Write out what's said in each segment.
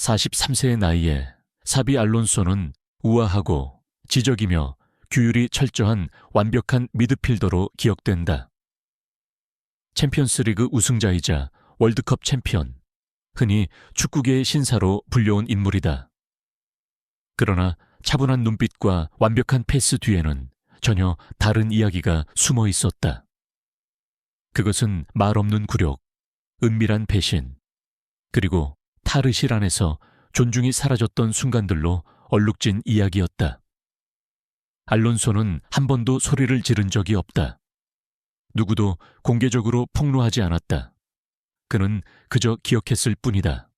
43세의 나이에 사비 알론소는 우아하고 지적이며 규율이 철저한 완벽한 미드필더로 기억된다. 챔피언스리그 우승자이자 월드컵 챔피언, 흔히 축구계의 신사로 불려온 인물이다. 그러나 차분한 눈빛과 완벽한 패스 뒤에는 전혀 다른 이야기가 숨어 있었다. 그것은 말없는 굴욕, 은밀한 배신, 그리고 타르실 안에서 존중이 사라졌던 순간들로 얼룩진 이야기였다. 알론소는 한 번도 소리를 지른 적이 없다. 누구도 공개적으로 폭로하지 않았다. 그는 그저 기억했을 뿐이다.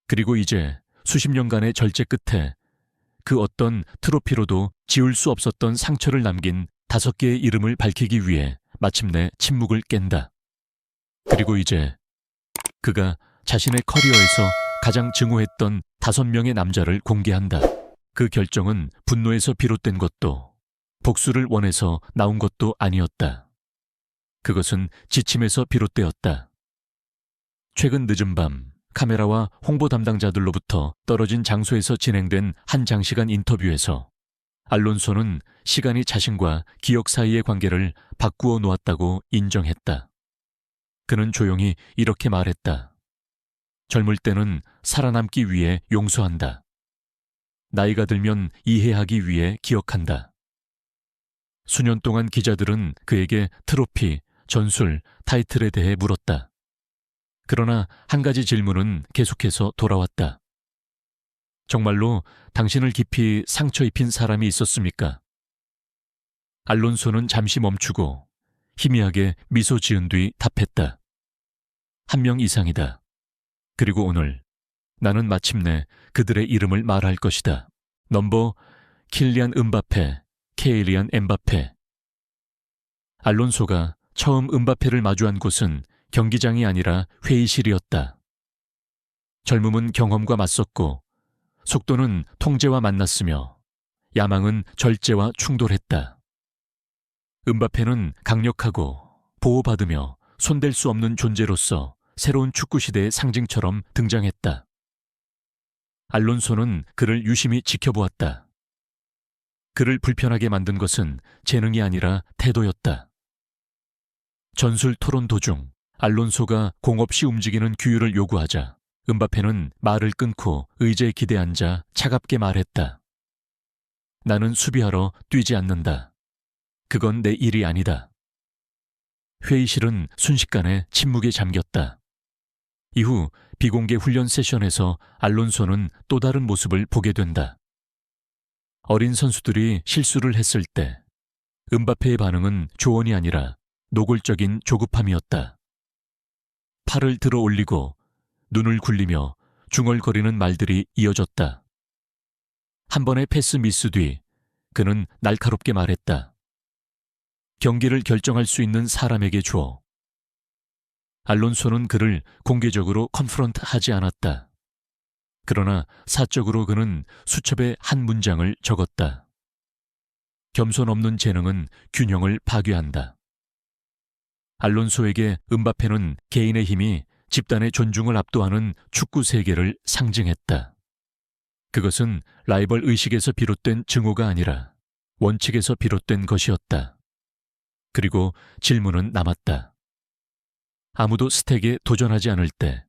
그리고 이제 수십 년간의 절제 끝에 그 어떤 트로피로도 지울 수 없었던 상처를 남긴 5개의 이름을 밝히기 위해 마침내 침묵을 깬다. 그리고 이제 그가 자신의 커리어에서 가장 증오했던 5명의 남자를 공개한다. 그 결정은 분노에서 비롯된 것도 복수를 원해서 나온 것도 아니었다. 그것은 지침에서 비롯되었다. 최근 늦은 밤 카메라와 홍보 담당자들로부터 떨어진 장소에서 진행된 한 장시간 인터뷰에서 알론소는 시간이 자신과 기억 사이의 관계를 바꾸어 놓았다고 인정했다. 그는 조용히 이렇게 말했다. 젊을 때는 살아남기 위해 용서한다. 나이가 들면 이해하기 위해 기억한다. 수년 동안 기자들은 그에게 트로피, 전술, 타이틀에 대해 물었다. 그러나 한 가지 질문은 계속해서 돌아왔다. 정말로 당신을 깊이 상처 입힌 사람이 있었습니까? 알론소는 잠시 멈추고 희미하게 미소 지은 뒤 답했다. 1명 이상이다. 그리고 오늘 나는 마침내 그들의 이름을 말할 것이다. 넘버 킬리안 음바페, 케일리안 엠바페. 알론소가 처음 음바페를 마주한 곳은 경기장이 아니라 회의실이었다. 젊음은 경험과 맞섰고 속도는 통제와 만났으며 야망은 절제와 충돌했다. 음바페는 강력하고 보호받으며 손댈 수 없는 존재로서 새로운 축구 시대의 상징처럼 등장했다. 알론소는 그를 유심히 지켜보았다. 그를 불편하게 만든 것은 재능이 아니라 태도였다. 전술 토론 도중 알론소가 공 없이 움직이는 규율을 요구하자 음바페는 말을 끊고 의자에 기대앉아 차갑게 말했다. 나는 수비하러 뛰지 않는다. 그건 내 일이 아니다. 회의실은 순식간에 침묵에 잠겼다. 이후 비공개 훈련 세션에서 알론소는 또 다른 모습을 보게 된다. 어린 선수들이 실수를 했을 때 음바페의 반응은 조언이 아니라 노골적인 조급함이었다. 팔을 들어 올리고 눈을 굴리며 중얼거리는 말들이 이어졌다. 한 번의 패스 미스 뒤 그는 날카롭게 말했다. 경기를 결정할 수 있는 사람에게 줘. 알론소는 그를 공개적으로 컨프런트하지 않았다. 그러나 사적으로 그는 수첩에 한 문장을 적었다. 겸손 없는 재능은 균형을 파괴한다. 알론소에게 음바페는 개인의 힘이 집단의 존중을 압도하는 축구 세계를 상징했다. 그것은 라이벌 의식에서 비롯된 증오가 아니라 원칙에서 비롯된 것이었다. 그리고 질문은 남았다. 아무도 스택에 도전하지 않을 때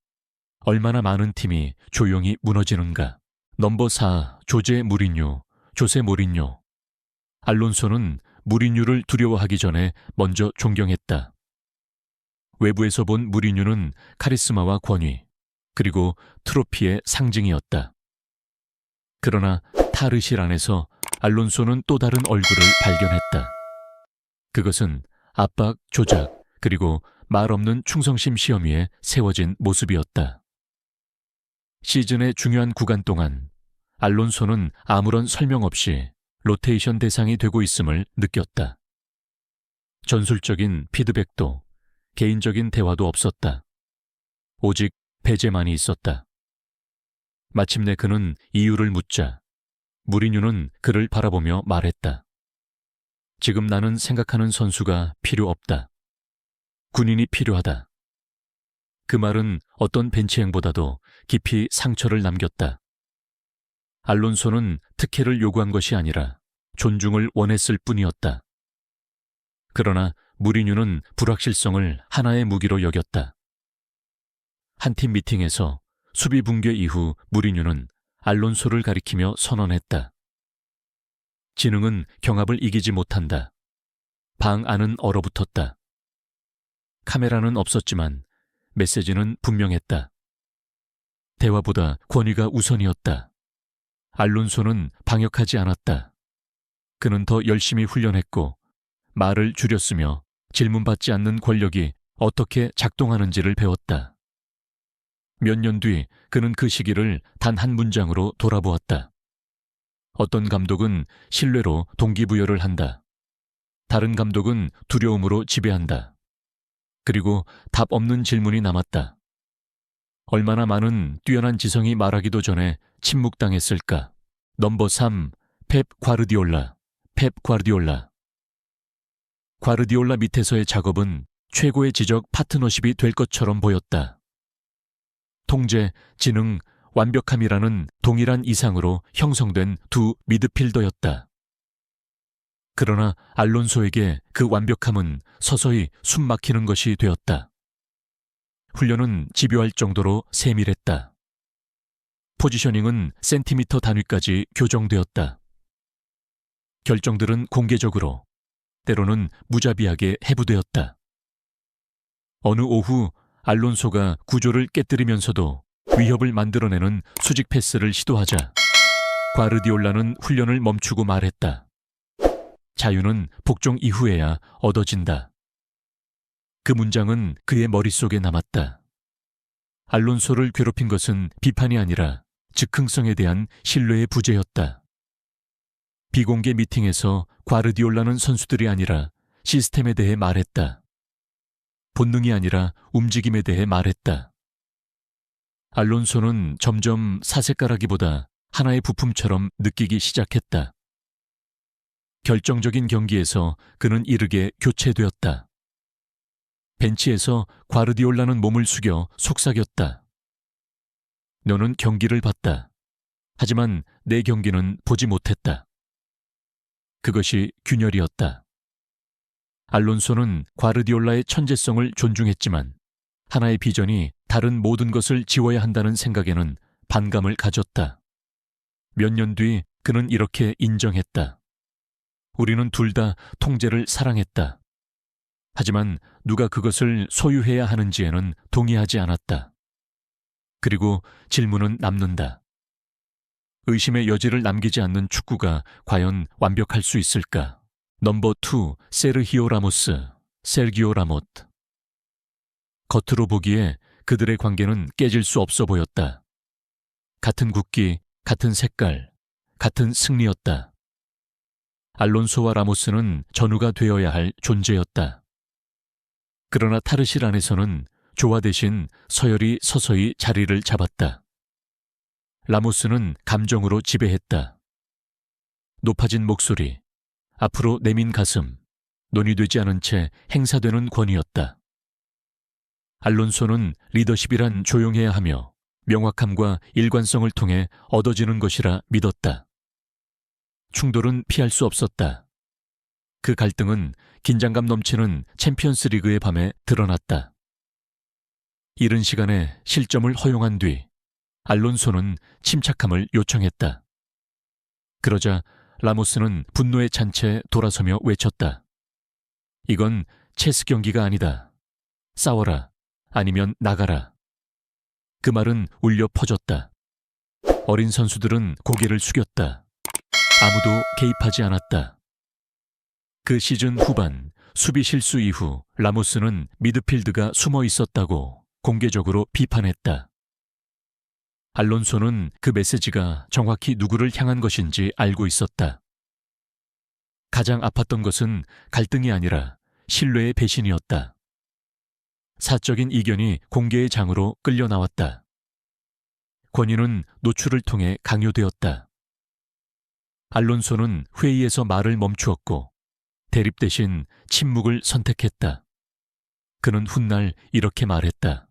얼마나 많은 팀이 조용히 무너지는가. 넘버 4 조세 모리뉴. 알론소는 무리뉴를 두려워하기 전에 먼저 존경했다. 외부에서 본 무리뉴는 카리스마와 권위, 그리고 트로피의 상징이었다. 그러나 타르실 안에서 알론소는 또 다른 얼굴을 발견했다. 그것은 압박, 조작, 그리고 말 없는 충성심 시험 위에 세워진 모습이었다. 시즌의 중요한 구간 동안 알론소는 아무런 설명 없이 로테이션 대상이 되고 있음을 느꼈다. 전술적인 피드백도 개인적인 대화도 없었다. 오직 배제만이 있었다. 마침내 그는 이유를 묻자 무리뉴는 그를 바라보며 말했다. 지금 나는 생각하는 선수가 필요 없다. 군인이 필요하다. 그 말은 어떤 벤치행보다도 깊이 상처를 남겼다. 알론소는 특혜를 요구한 것이 아니라 존중을 원했을 뿐이었다. 그러나 무리뉴는 불확실성을 하나의 무기로 여겼다. 한 팀 미팅에서 수비 붕괴 이후 무리뉴는 알론소를 가리키며 선언했다. 지능은 경합을 이기지 못한다. 방 안은 얼어붙었다. 카메라는 없었지만 메시지는 분명했다. 대화보다 권위가 우선이었다. 알론소는 방역하지 않았다. 그는 더 열심히 훈련했고 말을 줄였으며 질문받지 않는 권력이 어떻게 작동하는지를 배웠다. 몇 년 뒤 그는 그 시기를 단 한 문장으로 돌아보았다. 어떤 감독은 신뢰로 동기부여를 한다. 다른 감독은 두려움으로 지배한다. 그리고 답 없는 질문이 남았다. 얼마나 많은 뛰어난 지성이 말하기도 전에 침묵당했을까? 넘버 3, 펩 과르디올라. 펩 과르디올라. 과르디올라 밑에서의 작업은 최고의 지적 파트너십이 될 것처럼 보였다. 통제, 지능, 완벽함이라는 동일한 이상으로 형성된 두 미드필더였다. 그러나 알론소에게 그 완벽함은 서서히 숨 막히는 것이 되었다. 훈련은 집요할 정도로 세밀했다. 포지셔닝은 센티미터 단위까지 교정되었다. 결정들은 공개적으로, 때로는 무자비하게 해부되었다. 어느 오후 알론소가 구조를 깨뜨리면서도 위협을 만들어내는 수직 패스를 시도하자 과르디올라는 훈련을 멈추고 말했다. 자유는 복종 이후에야 얻어진다. 그 문장은 그의 머릿속에 남았다. 알론소를 괴롭힌 것은 비판이 아니라 즉흥성에 대한 신뢰의 부재였다. 비공개 미팅에서 과르디올라는 선수들이 아니라 시스템에 대해 말했다. 본능이 아니라 움직임에 대해 말했다. 알론소는 점점 사색가라기보다 하나의 부품처럼 느끼기 시작했다. 결정적인 경기에서 그는 이르게 교체되었다. 벤치에서 과르디올라는 몸을 숙여 속삭였다. 너는 경기를 봤다. 하지만 내 경기는 보지 못했다. 그것이 균열이었다. 알론소는 과르디올라의 천재성을 존중했지만 하나의 비전이 다른 모든 것을 지워야 한다는 생각에는 반감을 가졌다. 몇 년 뒤 그는 이렇게 인정했다. 우리는 둘 다 통제를 사랑했다. 하지만 누가 그것을 소유해야 하는지에는 동의하지 않았다. 그리고 질문은 남는다. 의심의 여지를 남기지 않는 축구가 과연 완벽할 수 있을까? 넘버 2, 세르히오 라모스, 세르기오 라모트. 겉으로 보기에 그들의 관계는 깨질 수 없어 보였다. 같은 국기, 같은 색깔, 같은 승리였다. 알론소와 라모스는 전우가 되어야 할 존재였다. 그러나 타르실 안에서는 조화 대신 서열이 서서히 자리를 잡았다. 라모스는 감정으로 지배했다. 높아진 목소리, 앞으로 내민 가슴, 논의되지 않은 채 행사되는 권위였다. 알론소는 리더십이란 조용해야 하며 명확함과 일관성을 통해 얻어지는 것이라 믿었다. 충돌은 피할 수 없었다. 그 갈등은 긴장감 넘치는 챔피언스 리그의 밤에 드러났다. 이른 시간에 실점을 허용한 뒤 알론소는 침착함을 요청했다. 그러자 라모스는 분노에 찬 채 돌아서며 외쳤다. 이건 체스 경기가 아니다. 싸워라. 아니면 나가라. 그 말은 울려 퍼졌다. 어린 선수들은 고개를 숙였다. 아무도 개입하지 않았다. 그 시즌 후반 수비 실수 이후 라모스는 미드필드가 숨어 있었다고 공개적으로 비판했다. 알론소는 그 메시지가 정확히 누구를 향한 것인지 알고 있었다. 가장 아팠던 것은 갈등이 아니라 신뢰의 배신이었다. 사적인 이견이 공개의 장으로 끌려 나왔다. 권위는 노출을 통해 강요되었다. 알론소는 회의에서 말을 멈추었고 대립 대신 침묵을 선택했다. 그는 훗날 이렇게 말했다.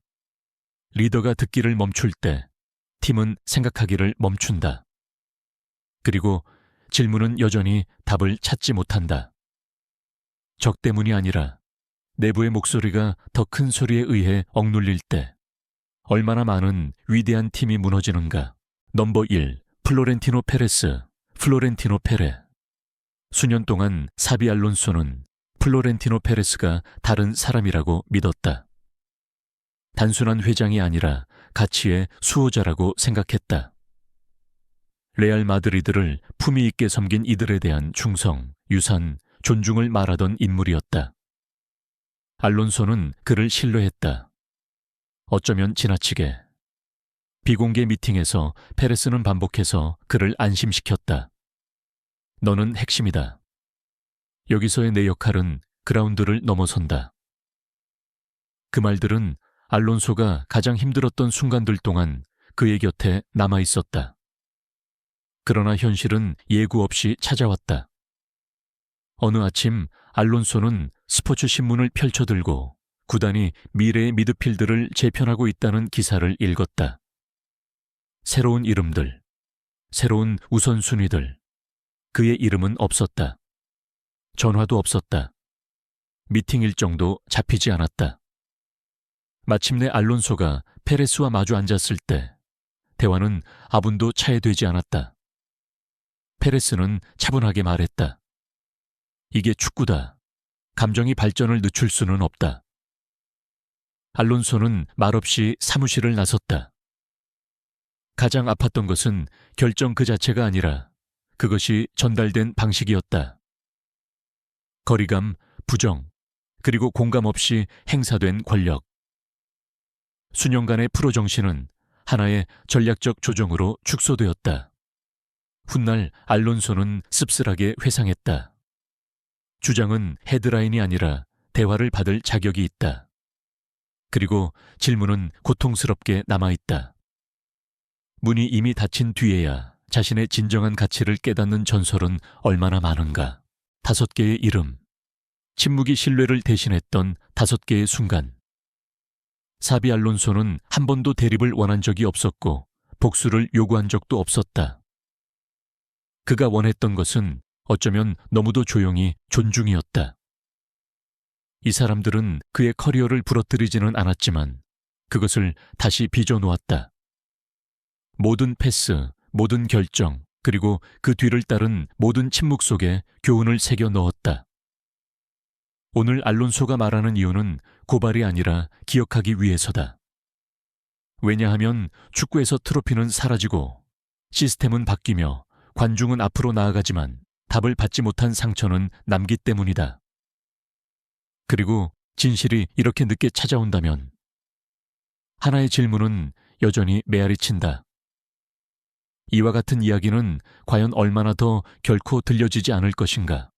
리더가 듣기를 멈출 때 팀은 생각하기를 멈춘다. 그리고 질문은 여전히 답을 찾지 못한다. 적 때문이 아니라 내부의 목소리가 더 큰 소리에 의해 억눌릴 때 얼마나 많은 위대한 팀이 무너지는가. 넘버 1, 플로렌티노 페레스, 플로렌티노 페레. 수년 동안 사비 알론소는 플로렌티노 페레스가 다른 사람이라고 믿었다. 단순한 회장이 아니라 가치의 수호자라고 생각했다. 레알 마드리드를 품위 있게 섬긴 이들에 대한 충성, 유산, 존중을 말하던 인물이었다. 알론소는 그를 신뢰했다. 어쩌면 지나치게. 비공개 미팅에서 페레스는 반복해서 그를 안심시켰다. 너는 핵심이다. 여기서의 내 역할은 그라운드를 넘어선다. 그 말들은 알론소가 가장 힘들었던 순간들 동안 그의 곁에 남아 있었다. 그러나 현실은 예고 없이 찾아왔다. 어느 아침 알론소는 스포츠 신문을 펼쳐들고 구단이 미래의 미드필드를 재편하고 있다는 기사를 읽었다. 새로운 이름들, 새로운 우선순위들. 그의 이름은 없었다. 전화도 없었다. 미팅 일정도 잡히지 않았다. 마침내 알론소가 페레스와 마주 앉았을 때 대화는 아분도 차에되지 않았다. 페레스는 차분하게 말했다. 이게 축구다. 감정이 발전을 늦출 수는 없다. 알론소는 말없이 사무실을 나섰다. 가장 아팠던 것은 결정 그 자체가 아니라 그것이 전달된 방식이었다. 거리감, 부정, 그리고 공감 없이 행사된 권력. 수년간의 프로 정신은 하나의 전략적 조정으로 축소되었다. 훗날 알론소는 씁쓸하게 회상했다. 주장은 헤드라인이 아니라 대화를 받을 자격이 있다. 그리고 질문은 고통스럽게 남아있다. 문이 이미 닫힌 뒤에야 자신의 진정한 가치를 깨닫는 전설은 얼마나 많은가. 5개의 이름. 침묵이 신뢰를 대신했던 5개의 순간. 사비 알론소는 한 번도 대립을 원한 적이 없었고 복수를 요구한 적도 없었다. 그가 원했던 것은 어쩌면 너무도 조용히 존중이었다. 이 사람들은 그의 커리어를 부러뜨리지는 않았지만 그것을 다시 빚어놓았다. 모든 패스, 모든 결정, 그리고 그 뒤를 따른 모든 침묵 속에 교훈을 새겨 넣었다. 오늘 알론소가 말하는 이유는 고발이 아니라 기억하기 위해서다. 왜냐하면 축구에서 트로피는 사라지고 시스템은 바뀌며 관중은 앞으로 나아가지만 답을 받지 못한 상처는 남기 때문이다. 그리고 진실이 이렇게 늦게 찾아온다면 하나의 질문은 여전히 메아리친다. 이와 같은 이야기는 과연 얼마나 더 결코 들려지지 않을 것인가?